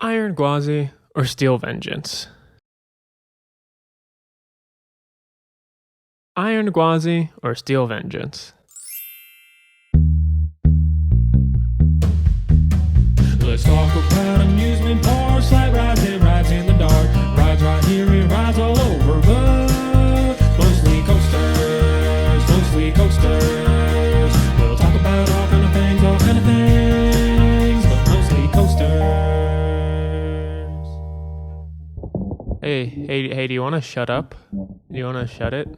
Iron Gwazi or Steel Vengeance? Iron Gwazi or Steel Vengeance? Let's talk about amusement parks, like rides in the dark. Rides right here, it rides all over, but mostly coasters, We'll talk about all kind of things, but mostly coasters. Hey, do you want to shut up? Do you want to shut it?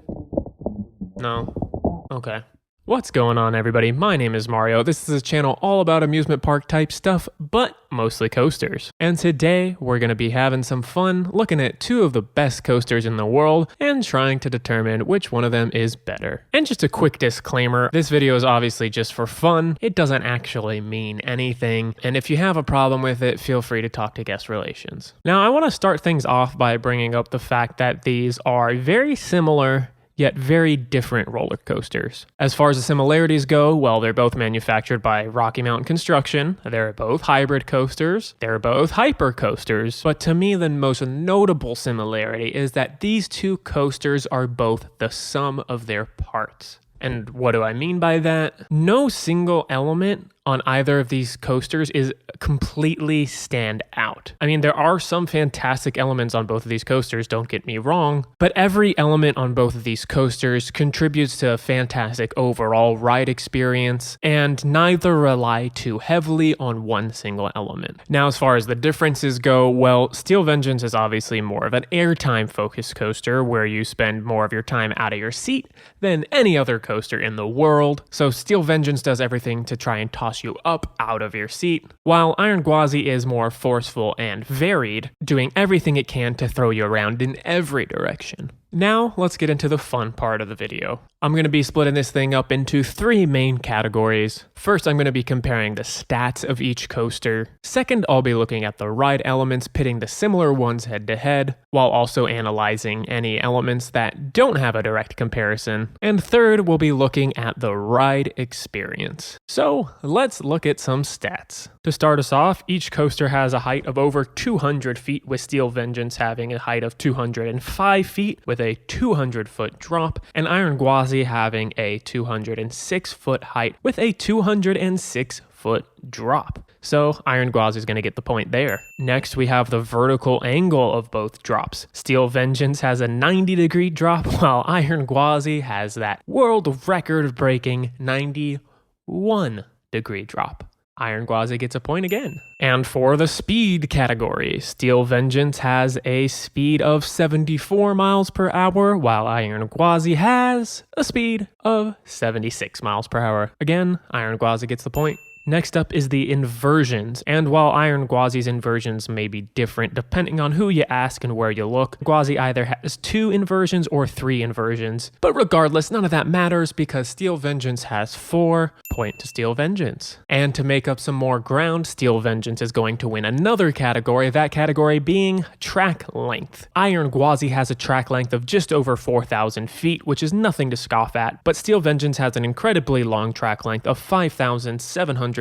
No? Okay. What's going on, everybody? My name is Mario. This is a channel all about amusement park type stuff, but mostly coasters. And today, we're going to be having some fun looking at two of the best coasters in the world and trying to determine which one of them is better. And just a quick disclaimer, this video is obviously just for fun. It doesn't actually mean anything. And if you have a problem with it, feel free to talk to guest relations. Now, I want to start things off by bringing up the fact that these are very similar yet very different roller coasters. As far as the similarities go, well, they're both manufactured by Rocky Mountain Construction, they're both hybrid coasters, they're both hyper coasters, but to me the most notable similarity is that these two coasters are both the sum of their parts. And what do I mean by that? No single element on either of these coasters is completely stand out. I mean, there are some fantastic elements on both of these coasters, don't get me wrong, but every element on both of these coasters contributes to a fantastic overall ride experience, and neither rely too heavily on one single element. Now, as far as the differences go, well, Steel Vengeance is obviously more of an airtime focused coaster where you spend more of your time out of your seat than any other coaster in the world. So Steel Vengeance does everything to try and toss you up out of your seat, while Iron Gwazi is more forceful and varied, doing everything it can to throw you around in every direction. Now, let's get into the fun part of the video. I'm going to be splitting this thing up into three main categories. First, I'm going to be comparing the stats of each coaster. Second, I'll be looking at the ride elements, pitting the similar ones head to head, while also analyzing any elements that don't have a direct comparison. And third, we'll be looking at the ride experience. So, let's look at some stats. To start us off, each coaster has a height of over 200 feet, with Steel Vengeance having a height of 205 feet with a 200-foot drop, and Iron Gwazi having a 206-foot height with a 206-foot drop. So Iron Gwazi is going to get the point there. Next, we have the vertical angle of both drops. Steel Vengeance has a 90-degree drop, while Iron Gwazi has that world record-breaking 91-degree drop. Iron Gwazi gets a point again. And for the speed category, Steel Vengeance has a speed of 74 miles per hour, while Iron Gwazi has a speed of 76 miles per hour. Again, Iron Gwazi gets the point. Next up is the inversions, and while Iron Gwazi's inversions may be different depending on who you ask and where you look, Gwazi either has 2 inversions or 3 inversions. But regardless, none of that matters because Steel Vengeance has 4. Point to Steel Vengeance. And to make up some more ground, Steel Vengeance is going to win another category, that category being track length. Iron Gwazi has a track length of just over 4,000 feet, which is nothing to scoff at, but Steel Vengeance has an incredibly long track length of 5,740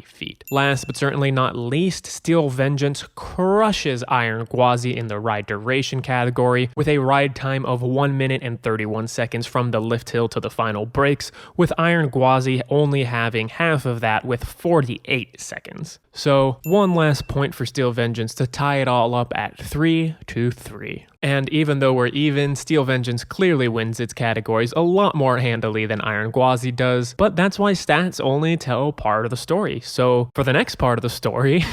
feet. Last but certainly not least, Steel Vengeance crushes Iron Gwazi in the ride duration category with a ride time of 1 minute and 31 seconds from the lift hill to the final brakes, with Iron Gwazi only having half of that with 48 seconds. So one last point for Steel Vengeance to tie it all up at 3-3. And even though we're even, Steel Vengeance clearly wins its categories a lot more handily than Iron Gwazi does, but that's why stats only tell part of the story. So for the next part of the story,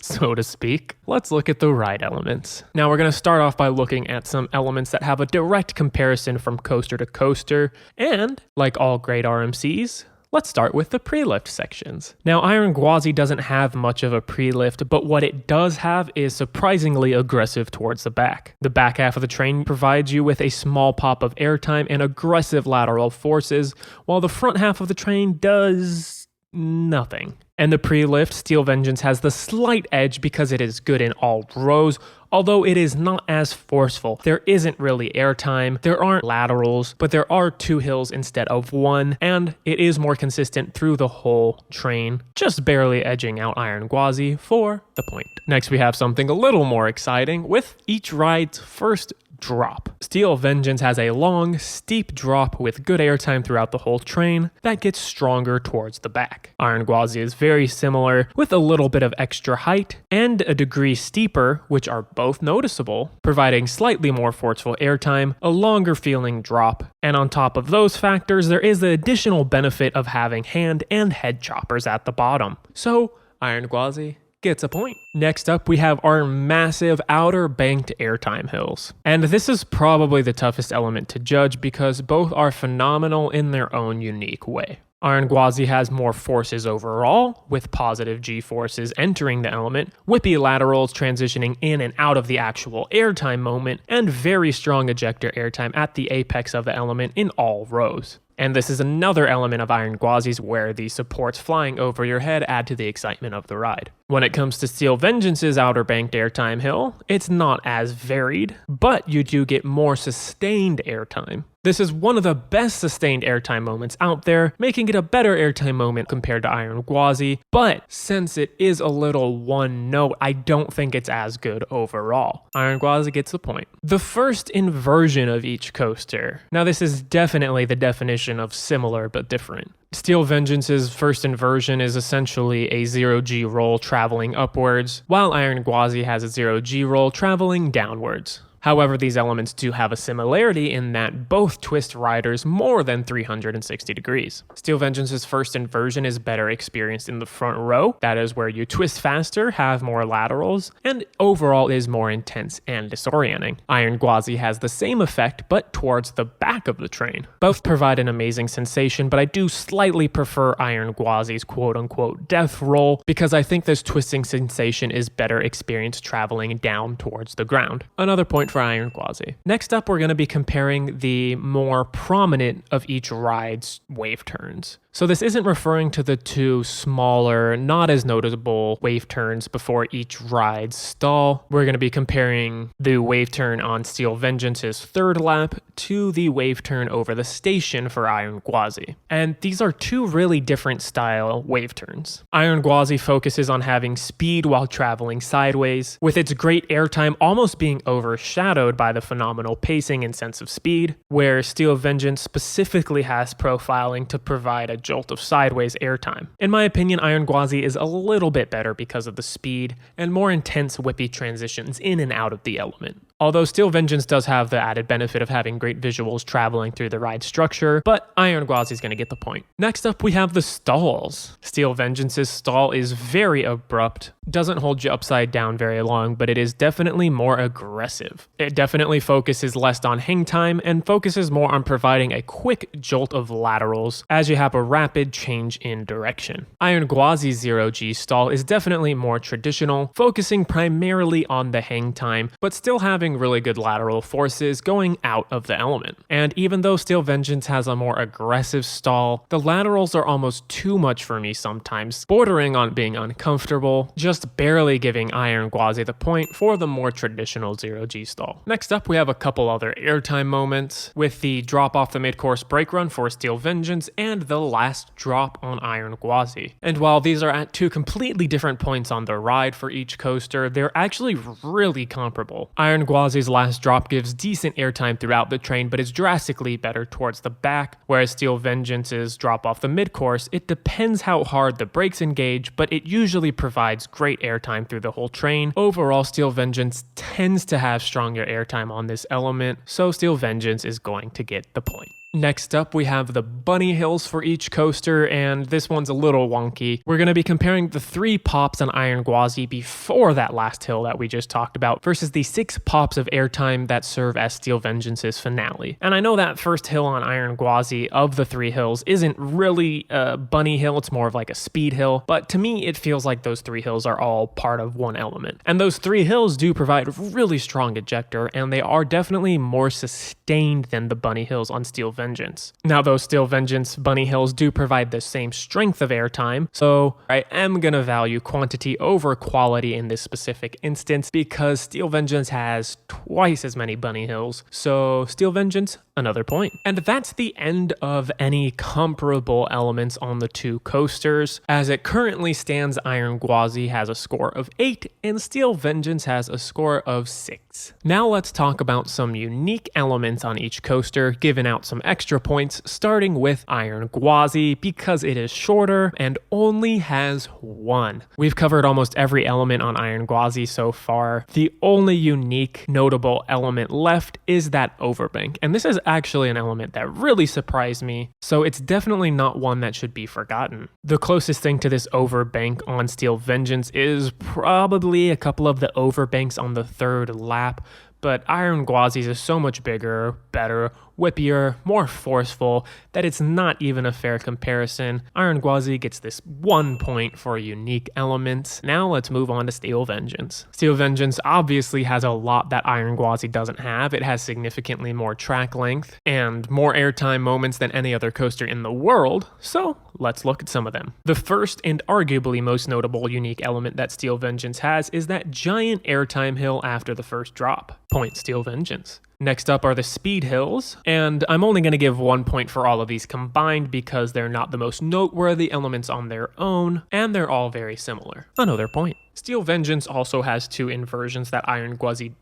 so to speak, let's look at the ride elements. Now we're going to start off by looking at some elements that have a direct comparison from coaster to coaster, and like all great RMCs, let's start with the pre-lift sections. Now, Iron Gwazi doesn't have much of a pre-lift, but what it does have is surprisingly aggressive towards the back. The back half of the train provides you with a small pop of airtime and aggressive lateral forces, while the front half of the train does nothing. And the pre-lift, Steel Vengeance has the slight edge because it is good in all rows, although it is not as forceful. There isn't really airtime, there aren't laterals, but there are 2 hills instead of 1, and it is more consistent through the whole train, just barely edging out Iron Gwazi for the point. Next we have something a little more exciting with each ride's first drop. Steel Vengeance has a long, steep drop with good airtime throughout the whole train that gets stronger towards the back. Iron Gwazi is very similar with a little bit of extra height and a degree steeper, which are both noticeable, providing slightly more forceful airtime, a longer feeling drop, and on top of those factors, there is the additional benefit of having hand and head choppers at the bottom. So, Iron Gwazi gets a point. Next up, we have our massive outer banked airtime hills. And this is probably the toughest element to judge because both are phenomenal in their own unique way. Iron Gwazi has more forces overall, with positive G-forces entering the element, whippy laterals transitioning in and out of the actual airtime moment, and very strong ejector airtime at the apex of the element in all rows. And this is another element of Iron Gwazi's where the supports flying over your head add to the excitement of the ride. When it comes to Steel Vengeance's outer banked airtime hill, it's not as varied, but you do get more sustained airtime. This is one of the best sustained airtime moments out there, making it a better airtime moment compared to Iron Gwazi, but since it is a little one note, I don't think it's as good overall. Iron Gwazi gets the point. The first inversion of each coaster. Now this is definitely the definition of similar but different. Steel Vengeance's first inversion is essentially a 0G roll traveling upwards, while Iron Gwazi has a 0G roll traveling downwards. However, these elements do have a similarity in that both twist riders more than 360 degrees. Steel Vengeance's first inversion is better experienced in the front row, that is where you twist faster, have more laterals, and overall is more intense and disorienting. Iron Gwazi has the same effect, but towards the back of the train. Both provide an amazing sensation, but I do slightly prefer Iron Gwazi's quote-unquote death roll, because I think this twisting sensation is better experienced traveling down towards the ground. Another point for Iron Gwazi. Next up, we're going to be comparing the more prominent of each ride's wave turns. So this isn't referring to the 2 smaller, not as noticeable wave turns before each ride's stall. We're going to be comparing the wave turn on Steel Vengeance's third lap to the wave turn over the station for Iron Gwazi. And these are 2 really different style wave turns. Iron Gwazi focuses on having speed while traveling sideways, with its great airtime almost being overshadowed by the phenomenal pacing and sense of speed, where Steel Vengeance specifically has profiling to provide a jolt of sideways airtime. In my opinion, Iron Gwazi is a little bit better because of the speed and more intense whippy transitions in and out of the element. Although Steel Vengeance does have the added benefit of having great visuals traveling through the ride structure, but Iron Gwazi is going to get the point. Next up, we have the stalls. Steel Vengeance's stall is very abrupt, doesn't hold you upside down very long, but it is definitely more aggressive. It definitely focuses less on hang time and focuses more on providing a quick jolt of laterals as you have a rapid change in direction. Iron Gwazi's 0G stall is definitely more traditional, focusing primarily on the hang time, but still having really good lateral forces going out of the element. And even though Steel Vengeance has a more aggressive stall, the laterals are almost too much for me sometimes, bordering on being uncomfortable, just barely giving Iron Gwazi the point for the more traditional 0G stall. Next up, we have a couple other airtime moments, with the drop off the mid-course brake run for Steel Vengeance and the last drop on Iron Gwazi. And while these are at 2 completely different points on the ride for each coaster, they're actually really comparable. Iron Gwazi's last drop gives decent airtime throughout the train, but is drastically better towards the back, whereas Steel Vengeance's drop off the mid-course, it depends how hard the brakes engage, but it usually provides great airtime through the whole train. Overall, Steel Vengeance tends to have stronger airtime on this element, so Steel Vengeance is going to get the point. Next up, we have the bunny hills for each coaster, and this one's a little wonky. We're going to be comparing the 3 pops on Iron Gwazi before that last hill that we just talked about versus the 6 pops of airtime that serve as Steel Vengeance's finale. And I know that first hill on Iron Gwazi of the 3 hills isn't really a bunny hill, it's more of like a speed hill, but to me it feels like those 3 hills are all part of one element. And those 3 hills do provide really strong ejector, and they are definitely more sustained than the bunny hills on Steel Vengeance. Vengeance. Now, those Steel Vengeance bunny hills do provide the same strength of airtime, so I am going to value quantity over quality in this specific instance because Steel Vengeance has twice as many bunny hills, so Steel Vengeance, another point. And that's the end of any comparable elements on the two coasters. As it currently stands, Iron Gwazi has a score of 8 and Steel Vengeance has a score of 6. Now let's talk about some unique elements on each coaster, giving out some extra points, starting with Iron Gwazi because it is shorter and only has 1. We've covered almost every element on Iron Gwazi so far. The only unique notable element left is that overbank, and this is actually an element that really surprised me, so it's definitely not one that should be forgotten. The closest thing to this overbank on Steel Vengeance is probably a couple of the overbanks on the third lap, but Iron Gwazi's is so much bigger, better, whippier, more forceful that it's not even a fair comparison. Iron Gwazi gets this 1 point for a unique element. Now let's move on to Steel Vengeance. Steel Vengeance obviously has a lot that Iron Gwazi doesn't have. It has significantly more track length and more airtime moments than any other coaster in the world, so let's look at some of them. The first and arguably most notable unique element that Steel Vengeance has is that giant airtime hill after the first drop. Point Steel Vengeance. Next up are the speed hills, and I'm only going to give 1 point for all of these combined because they're not the most noteworthy elements on their own, and they're all very similar. Another point. Steel Vengeance also has 2 inversions that Iron Gwazi?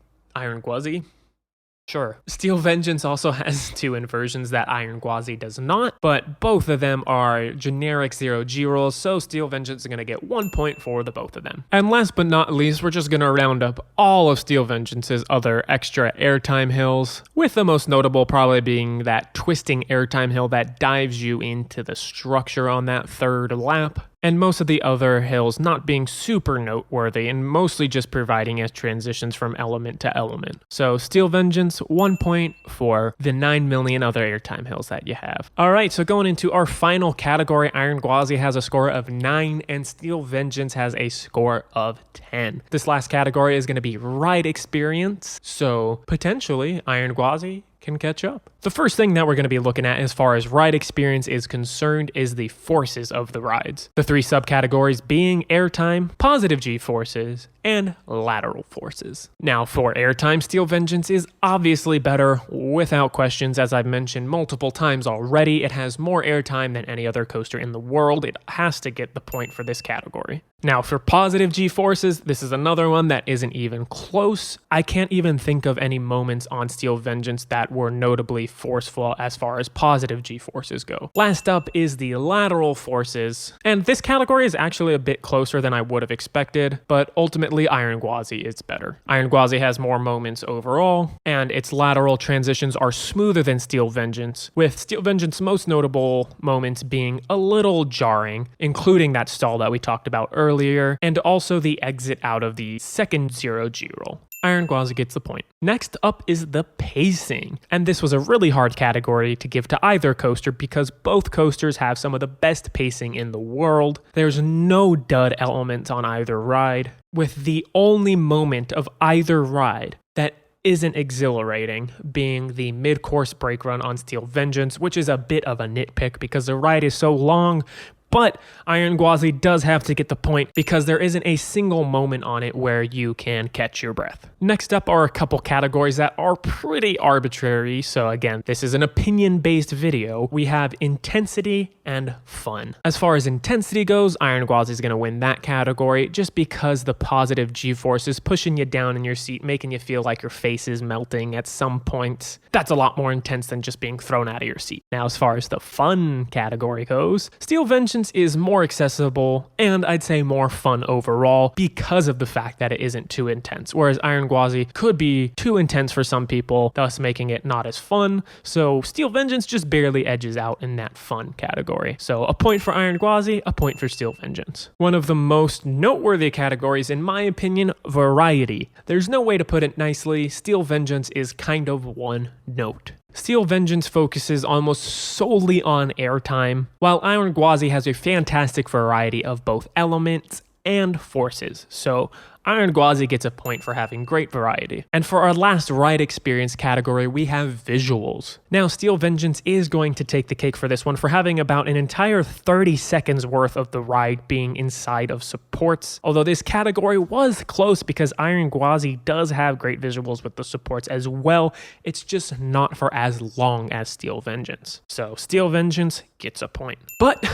Sure. Steel Vengeance also has 2 inversions that Iron Gwazi does not, but both of them are generic 0G rolls, so Steel Vengeance is going to get 1 point for the both of them. And last but not least, we're just going to round up all of Steel Vengeance's other extra airtime hills, with the most notable probably being that twisting airtime hill that dives you into the structure on that third lap, and most of the other hills not being super noteworthy and mostly just providing as transitions from element to element. So Steel Vengeance, 1 point for the 9 million other airtime hills that you have. Alright, so going into our final category, Iron Gwazi has a score of 9 and Steel Vengeance has a score of 10. This last category is going to be ride experience, so potentially Iron Gwazi can catch up. The first thing that we're going to be looking at as far as ride experience is concerned is the forces of the rides. The 3 subcategories being airtime, positive G-forces, and lateral forces. Now for airtime, Steel Vengeance is obviously better without questions. As I've mentioned multiple times already, it has more airtime than any other coaster in the world. It has to get the point for this category. Now for positive G-forces, this is another one that isn't even close. I can't even think of any moments on Steel Vengeance that were notably forceful as far as positive G-forces go. Last up is the lateral forces, and this category is actually a bit closer than I would have expected, but ultimately Iron Gwazi is better. Iron Gwazi has more moments overall, and its lateral transitions are smoother than Steel Vengeance, with Steel Vengeance's most notable moments being a little jarring, including that stall that we talked about earlier, and also the exit out of the second 0G roll. Iron Gwazi gets the point. Next up is the pacing. And this was a really hard category to give to either coaster because both coasters have some of the best pacing in the world. There's no dud elements on either ride, with the only moment of either ride that isn't exhilarating being the mid-course brake run on Steel Vengeance, which is a bit of a nitpick because the ride is so long. But Iron Gwazi does have to get the point because there isn't a single moment on it where you can catch your breath. Next up are a couple categories that are pretty arbitrary. So again, this is an opinion-based video. We have intensity and fun. As far as intensity goes, Iron Gwazi is going to win that category just because the positive G-force is pushing you down in your seat, making you feel like your face is melting at some points. That's a lot more intense than just being thrown out of your seat. Now, as far as the fun category goes, Steel Vengeance is more accessible and I'd say more fun overall because of the fact that it isn't too intense, whereas Iron Gwazi could be too intense for some people, thus making it not as fun. So Steel Vengeance just barely edges out in that fun category. So a point for Iron Gwazi, a point for Steel Vengeance. One of the most noteworthy categories, in my opinion, variety. There's no way to put it nicely. Steel Vengeance is kind of one note. Steel Vengeance focuses almost solely on airtime, while Iron Gwazi has a fantastic variety of both elements and forces. So Iron Gwazi gets a point for having great variety. And for our last ride experience category, we have visuals. Now, Steel Vengeance is going to take the cake for this one for having about an entire 30 seconds worth of the ride being inside of supports. Although this category was close because Iron Gwazi does have great visuals with the supports as well. It's just not for as long as Steel Vengeance. So Steel Vengeance gets a point. But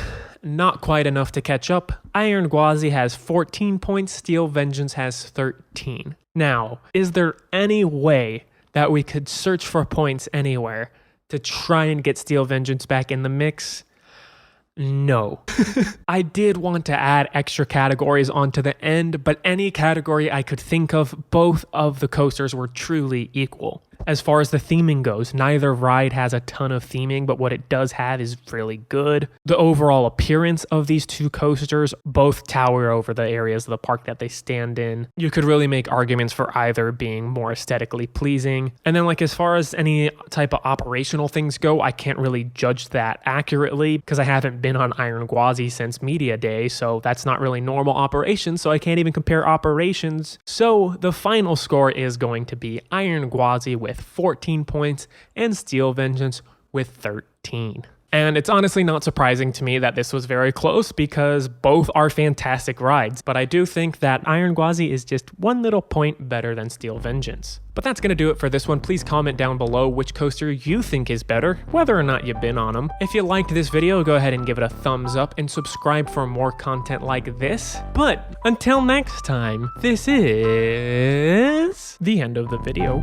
not quite enough to catch up. Iron Gwazi has 14 points, Steel Vengeance has 13. Now, is there any way that we could search for points anywhere to try and get Steel Vengeance back in the mix? No. I did want to add extra categories onto the end, but any category I could think of, both of the coasters were truly equal. As far as the theming goes, neither ride has a ton of theming, but what it does have is really good. The overall appearance of these two coasters both tower over the areas of the park that they stand in. You could really make arguments for either being more aesthetically pleasing. And then as far as any type of operational things go, I can't really judge that accurately because I haven't been on Iron Gwazi since Media Day, so that's not really normal operations, so I can't even compare operations. So the final score is going to be Iron Gwazi with 14 points and Steel Vengeance with 13. And it's honestly not surprising to me that this was very close because both are fantastic rides, but I do think that Iron Gwazi is just one little point better than Steel Vengeance. But that's going to do it for this one. Please comment down below which coaster you think is better, whether or not you've been on them. If you liked this video, go ahead and give it a thumbs up and subscribe for more content like this. But until next time, this is the end of the video.